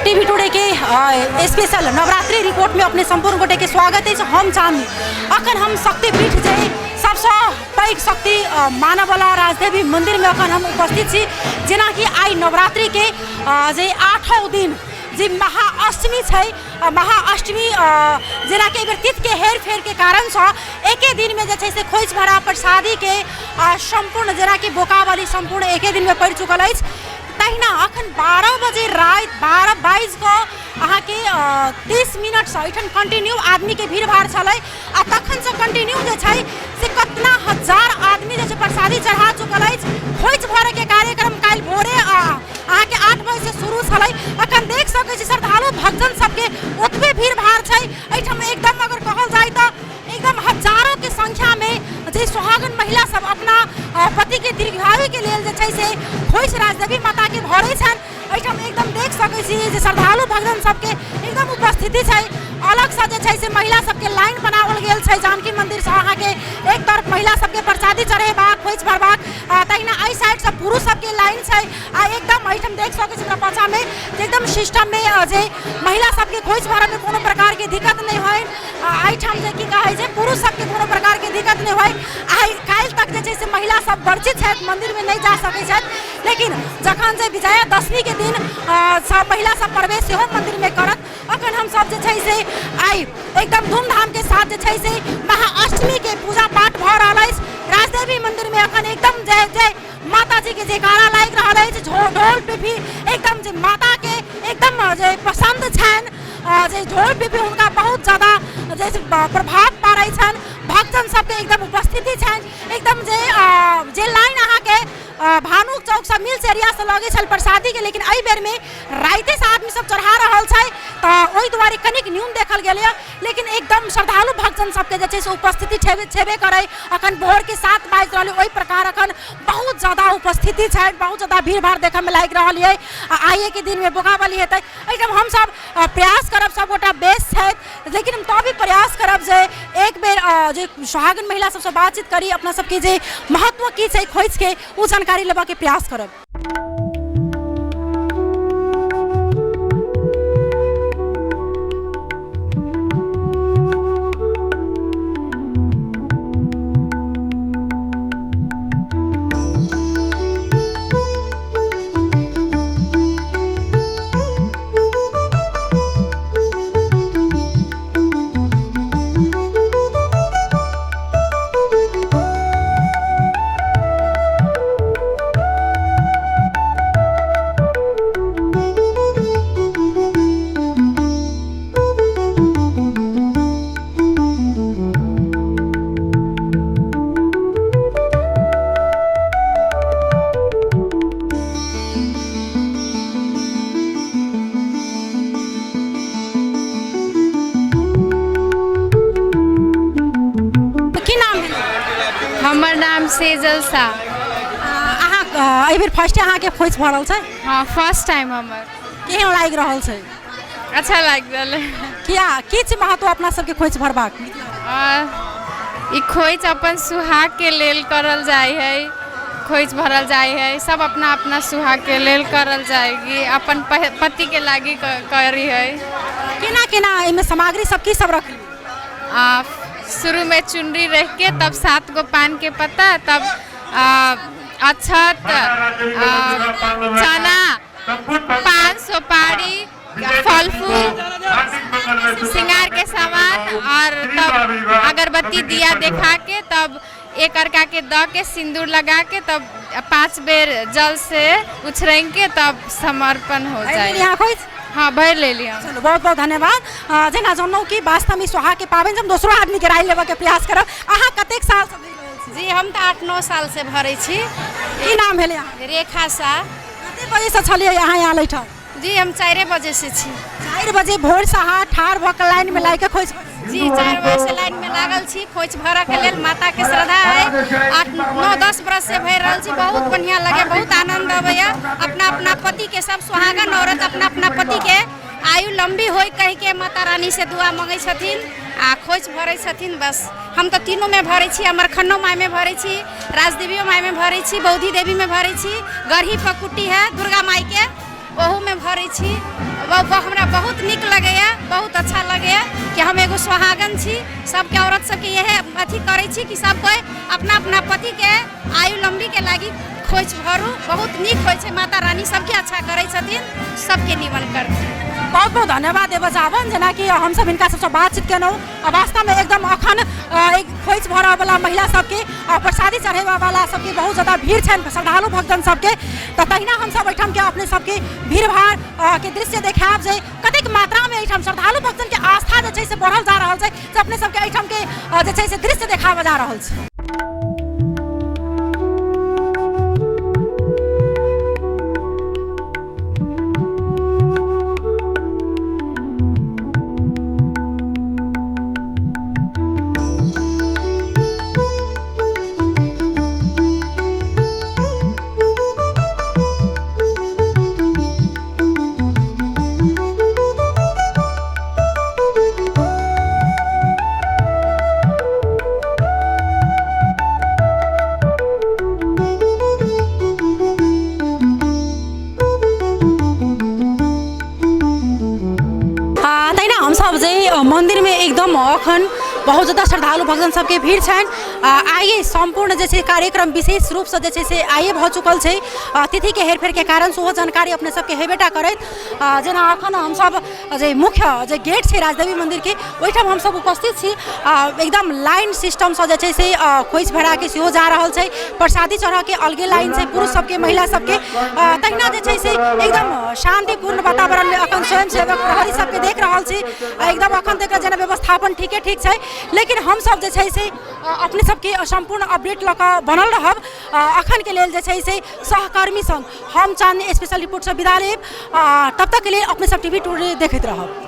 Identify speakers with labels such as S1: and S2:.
S1: TV today के special Navratri report में अपने संपूर्ण गोटे के स्वागत है। हम चाहनी अखन हम शक्तिपीठ जे सबसे पैघ शक्ति मानव वाला राजदेवी मंदिर में अखन हम उपस्थित छी। जेना कि आई नवरात्रि के जे 8वां दिन जे महाअष्टमी है। महाअष्टमी जेना कि तिथि के हेर फेर के कारण से एके दिन में जे से खोज भरा प्रसादी के संपूर्ण जेना कि बोकावाली संपूर्ण एके दिन में पड़ चुकल है। तहिना अखन 12 बजे रात 12:22 को अहाँ के 30 मिनट से एठन कंटिन्यू आदमी के भीड़ भाड़ चले आ तखन से कंटिन्यू जे छै से कितना हजार आदमी जे प्रसादी चढ़ा चुकल है। खोज भरे के कार्यक्रम काल भोरे अहाँ के 8 बजे से शुरू छलै। अखन देख सकै छी श्रद्धालु भक्तजन सबके ओतबे भीड़ भाड़ छै। एठम एकदम अगर कहल जाय तो एकदम हजारों के संख्या में जे सुहागन महिला सब अपना पति के दीर्घायु के लिए जे छै से खोज राजदेवी माता के भरे छन। एठम एकदम देख सकै छी जे श्रद्धालु भक्तजन सबके एकदम उपस्थिति छै। अलग से जे छै से महिला सबके लाइन बनावल गेल छै। जानकी मंदिर से अहाँ के एक तरफ महिला सबके प्रसादी चढ़ेबा खोज भरबा तहिना एहि साइड से पुरुष सबके लाइन छै। आ एकदम एठम देख सकै छी पाछा में एकदम सिस्टम में जे महिला सबके खोज भरे में कोनो प्रकार के दिक्कत नहीं होय। एठम जे की कहे छै पुरुष सबके कोनो प्रकार के दिक्कत नहीं होय। आई काल तक जे छै से महिला सब वर्जित है, मंदिर में नहीं जा सकै छै। लेकिन जखन जे विजयादशमी के दिन सब महिला सब प्रवेश सेहो मंदिर में करत। अखन हम सब जे छै से आई एकदम धूमधाम के साथ जे छै से महाअष्टमी के पूजा पाठ भ रहल अछि। राजदेवी मंदिर में अखन एकदम जय जय माता जी के जयकारा लाग रहल अछि। ढोल पिपी एकदम जे माता के एकदम जे पसंद छन। जे ढोल पिपी उनका बहुत ज्यादा जे प्रभाव पारै छन। भक्तजन सबके एकदम उपस्थिति छन। एकदम जे लाइन अहाँ के भानुक चौक से मिल्स एरिया से लगे छल प्रसादी के, लेकिन एहि बेर में राइते से आदमी सब चढ़ा रहल छै तो ओहि दुआरे कनिक न्यून देखल गेल। लेकिन एकदम श्रद्धालु भक्तजन सबके जे छै से उपस्थिति छेबे करे। अखन भोर के 7 बाजि रहल ओहि प्रकार अखन बहुत ज्यादा उपस्थिति छै, बहुत ज्यादा भीड़ भाड़ देखे में लाग रहल है। आइए के दिन में बोकावाली हेतै। एकदम हम सब प्रयास करब सब गोटा बेस छै, लेकिन हम तो भी प्रयास करब जे एक बेर जे सुहागन महिला सबसे बातचीत करी अपना सबके जे महत्व की छै खोज के उ जानकारी लेबा के प्रयास करब।
S2: हमर नाम सेजल सा।
S1: अहाँ एहि बेर फर्स्ट अहाँ के खोज भरल छै?
S2: हाँ, फर्स्ट टाइम हमर।
S1: केहन लाग रहल छै?
S2: अच्छा लाग रहल है।
S1: किया की छै महत्व अपना सबके खोज भरबाक?
S2: ई खोज अपन सुहाग के लेल करल जाय है, खोज भरल जाय है। सब अपना अपना सुहाग के लेल करल जाएगी, अपन पति के लागी करी है।
S1: केना केना एमे सामग्री सब की सब रखली?
S2: शुरू में चुनरी रख के, तब 7 गो पान के पत्ता, तब अक्षत, चना, पान, सुपारी, फल फूल, श्रृंगार के सामान और तब अगरबत्ती दिया देखा के, तब एक अर्का के द के सिंदूर लगा के, तब 5 बेर जल से उछरेंगे के, तब समर्पण हो जाए। हाँ, भर ले लिया।
S1: चलो बहुत बहुत धन्यवाद। जेना जानू कि वास्तव में सुहाग के पाबनि हम दोसरो आदमी के राय लेबा के प्रयास करब। अहाँ कतेक साल से?
S3: जी हम तो 8-9 साल से भरे छी।
S1: की नाम भेले अहाँ?
S3: रेखा सा।
S1: कते बजे से छलिए यहाँ आलै ठाम?
S3: जी हम 4 बजे से छी।
S1: 4 बजे भोर से अहाँ ठाढ़ भऽ कऽ लाइन में लागिके खोज
S3: जी 4 बजे से लाइन में लागल छी खोज भरऽ के लेल। माता के श्रद्धा है 8-9-10 बरस से भर रहल छी। बहुत बढ़िया लगे, बहुत आनंद अबैया। अपना अपना पति के सब सुहागन औरत अपना अपना पति के आयु लंबी होय कह के माता रानी से दुआ मांगे छथिन आ खोज भरे छथिन। बस हम तो तीनों में भरे छी, अमरखन्नो माई में भरे छी, राजदेवियो माई में भरे छी, बौद्धि देवी में भरे छी, गढ़ी पकुटी है दुर्गा माई के ओहू में भरे छी। हमरा बहुत निक लगैया, बहुत अच्छा लगैया कि हम एगो सुहागन छी। सबके औरत सबके यह अथी करे छी कि सब कोई अपना अपना पति के आयु लंबी के लागी खोज भरू। बहुत निक होय छै, माता रानी सबके अच्छा करे छथिन, सबके निमन करथिन।
S1: बहुत बहुत धन्यवाद एवजावन जेना कि हम सब इनका सबसे बातचीत केलहुँ। वास्तव में एकदम अखन एक खोज भरऽ वाला महिला सबके और प्रसादी चढ़ेबा वाला सबके बहुत ज्यादा भीड़ छनि श्रद्धालु भक्तजन सबके। तो तहिना हम सब एहिठाम के अपने सबके भीड़ भाड़ के दृश्य देखाब जे कतेक मात्रा में एहिठाम श्रद्धालु भक्तजन के आस्था जे छै से बढ़ल जा रहल छै, से अपने सबके एहिठाम के जे छै से दृश्य देखाबऽ जा रहल छै। मंदिर में एकदम अखन बहुत ज़्यादा श्रद्धालु भक्तजन सबके भीड़ छनि। आइए संपूर्ण जे छै कार्यक्रम विशेष रूप से जे छै से आइए भऽ चुकल छै। तिथि के हेरफेर के कारण सेहो जानकारी अपने सबके हेबेटा करैत। जेना अखन हम सब जे मुख्य जे गेट छै राजदेवी मंदिर के ओहिठाम हम सब उपस्थित छी। एकदम लाइन सिस्टम से जे छै से खोज भरा के सेहो जा रहल छै। प्रसादी चढ़ा के अलगे लाइन छै पुरुष सबके महिला सबके। तहिना जे छै से एकदम शांतिपूर्ण वातावरण में अखन स्वयंसेवक प्रहरी सबके देख रहल छी। एकदम अखन तक जेना व्यवस्थापन ठीके ठीक छै, लेकिन हम सब जे छै से अपने सबके संपूर्ण अपडेट लऽ कऽ बनल रहब। अखन के लेल जे छै से सहकर्मी संग हम चांदनी स्पेशल रिपोर्ट से विदा लेब। तब तक के लिए अपने सब टीवी टूडे देखैत रहब।